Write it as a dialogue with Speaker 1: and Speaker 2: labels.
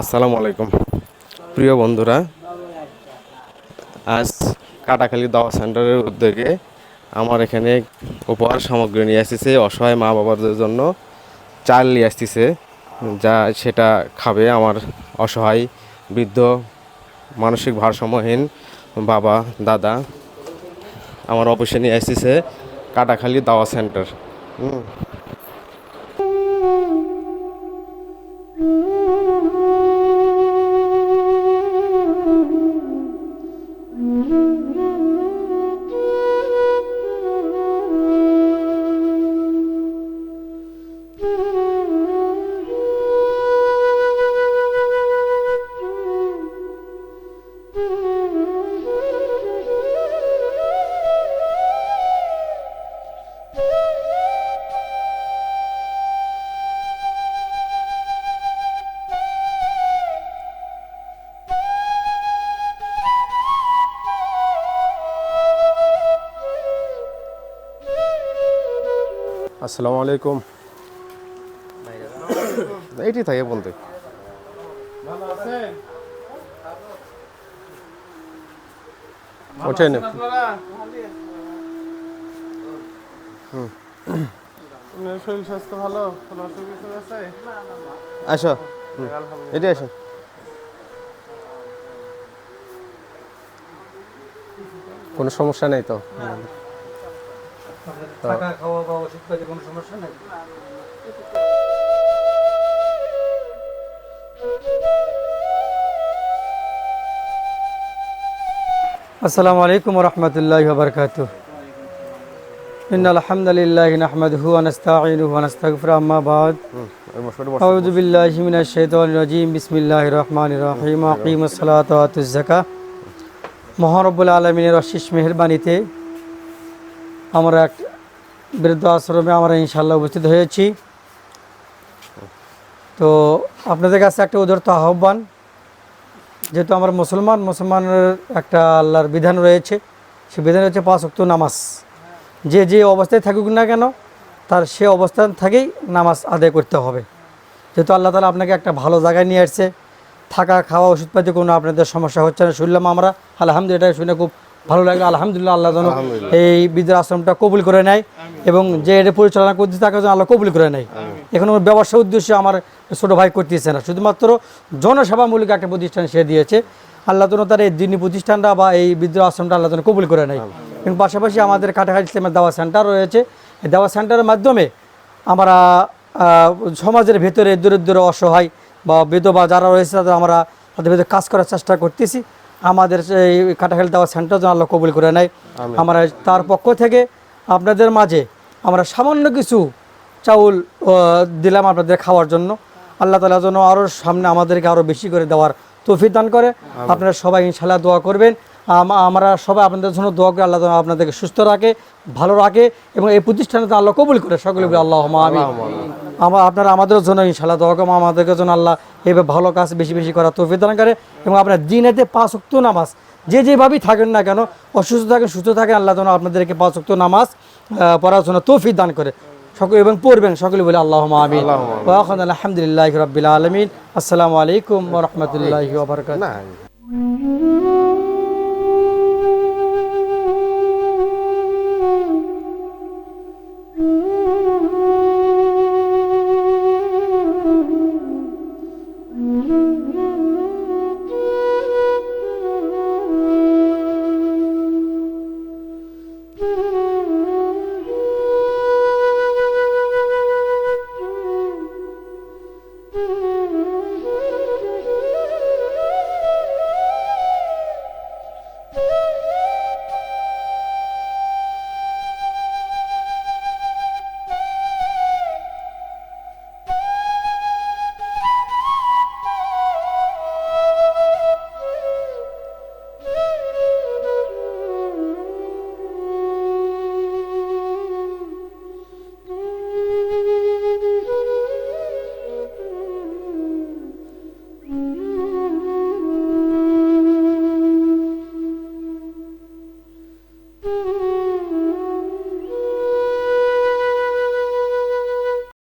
Speaker 1: আসসালামু আলাইকুম প্রিয় বন্ধুরা। আজ কাটাখালী দাওয়া সেন্টারের উদ্যোগে আমার এখানে উপহার সামগ্রী নিয়ে আসতেছে অসহায় মা বাবাদের জন্য। চাল নিয়ে আসতেছে, যা সেটা খাবে আমার অসহায় বৃদ্ধ মানসিক ভারসাম্যহীন বাবা দাদা। আমার অফিসে নিয়ে আসতেছে কাটাখালী দাওয়া সেন্টার। আসসালামু আলাইকুম। এইটি থাকে বলতে ওঠাই না।
Speaker 2: শরীর স্বাস্থ্য ভালো? কোনো অসুবিধা আছে?
Speaker 1: আসো, এটি আসো। কোনো সমস্যা নেই তো?
Speaker 3: থাকা খাওয়া বা ওষুধ পাতি কোনো সমস্যা নেই? আসসালামু আলাইকুম ওয়া রাহমাতুল্লাহি ওয়া বারাকাতুহু। ইন্নাল হামদালিল্লাহি নাহমাদুহু ওয়া নাস্তাঈনুহু ওয়া নাস্তাগফিরুহু, আম্মা বা'দ। আউযু বিল্লাহি মিনাশ শাইতানির রাজীম। বিসমিল্লাহির রহমানির রহিম। আকিমুস সালাতা ওয়া আতুজ যাকাত। মহান রব্বুল আলামিনের অশেষ মেহেরবানিতে আমরা এক বৃদ্ধ আশ্রমে আমরা ইনশাআল্লাহ উপস্থিত হয়েছি। তো আপনাদের কাছে একটা উদারত আহ্বান, যেহেতু আমরা মুসলমানের একটা আল্লাহর বিধান রয়েছে, সে বিধান হচ্ছে 5 ওয়াক্ত নামাজ। যে অবস্থায় থাকুক না কেন তার সে অবস্থান থেকেই নামাজ আদায় করতে হবে। যেহেতু আল্লাহ তাআলা আপনাকে একটা ভালো জায়গায় নিয়ে আসছে, থাকা খাওয়া ওষুধপাতি কোনো আপনাদের সমস্যা হচ্ছে না শুনলাম আমরা, আলহামদুলিল্লাহ। এটা শুনে খুব ভালো লাগলো, আলহামদুলিল্লাহ। আল্লাহ যেন এই বৃদ্ধ আশ্রমটা কবুল করে নেয় এবং যে এটা পরিচালনা করতে তাকে যেন আল্লাহ কবুল করে নেয়। এখন আমার ব্যবসার উদ্দেশ্যে আমার ছোটো ভাই করতেছে না, শুধুমাত্র জনসেবামূলক একটা প্রতিষ্ঠান সে দিয়েছে। আল্লাহ যেন তার এই দিনী প্রতিষ্ঠানটা বা এই বৃদ্ধ আশ্রমটা আল্লাহ যেন কবুল করে নেয়। এবং পাশাপাশি আমাদের কাটাখালী ইসলামের দাওয়া সেন্টার রয়েছে। এই দাওয়া সেন্টারের মাধ্যমে আমরা সমাজের ভেতরে দূরে অসহায় বা বিধবা যারা রয়েছে তাদের ভেতরে কাজ করার চেষ্টা করতেছি। আমাদের এই কাটাখালী দাওয়া সেন্টার যেন আল্লাহ কবুল করে নেয়। আমরা তার পক্ষ থেকে আপনাদের মাঝে আমরা সামান্য কিছু চাউল দিলাম আপনাদের খাওয়ার জন্য। আল্লাহ তাআলা যেন আরও সামনে আমাদেরকে আরও বেশি করে দেওয়ার তৌফিক দান করে। আপনারা সবাই ইনশাআল্লাহ দোয়া করবেন। আমরা সবাই আপনাদের জন্য দোয়া করি, আল্লাহ যেন আপনাদেরকে সুস্থ রাখে, ভালো রাখে এবং এই প্রতিষ্ঠানে আল্লাহ কবুল করে। সকলে বলি আল্লাহুম্মা আমিন। আপনারা আমাদের জন্য ইনশাআল্লাহ দোয়া করবেন, আমাদেরকে যেন আল্লাহ এইভাবে ভালো কাজ বেশি বেশি করার তৌফিক দান করে এবং আপনার দিনেতে 5 ওয়াক্ত নামাজ যেভাবেই থাকেন না কেন, অসুস্থ থাকেন সুস্থ থাকেন, আল্লাহ যেন আপনাদেরকে 5 ওয়াক্ত নামাজ পড়ার জন্য তৌফিক দান করে সকলে এবং পড়বেন। সকলে বলে আল্লাহুম্মা আমিন। ওয়া আখিরু আলহামদুলিল্লাহি রাব্বিল আলামিন। আসসালামু আলাইকুম ওয়া রাহমাতুল্লাহি ওয়া বারাকাতুহু।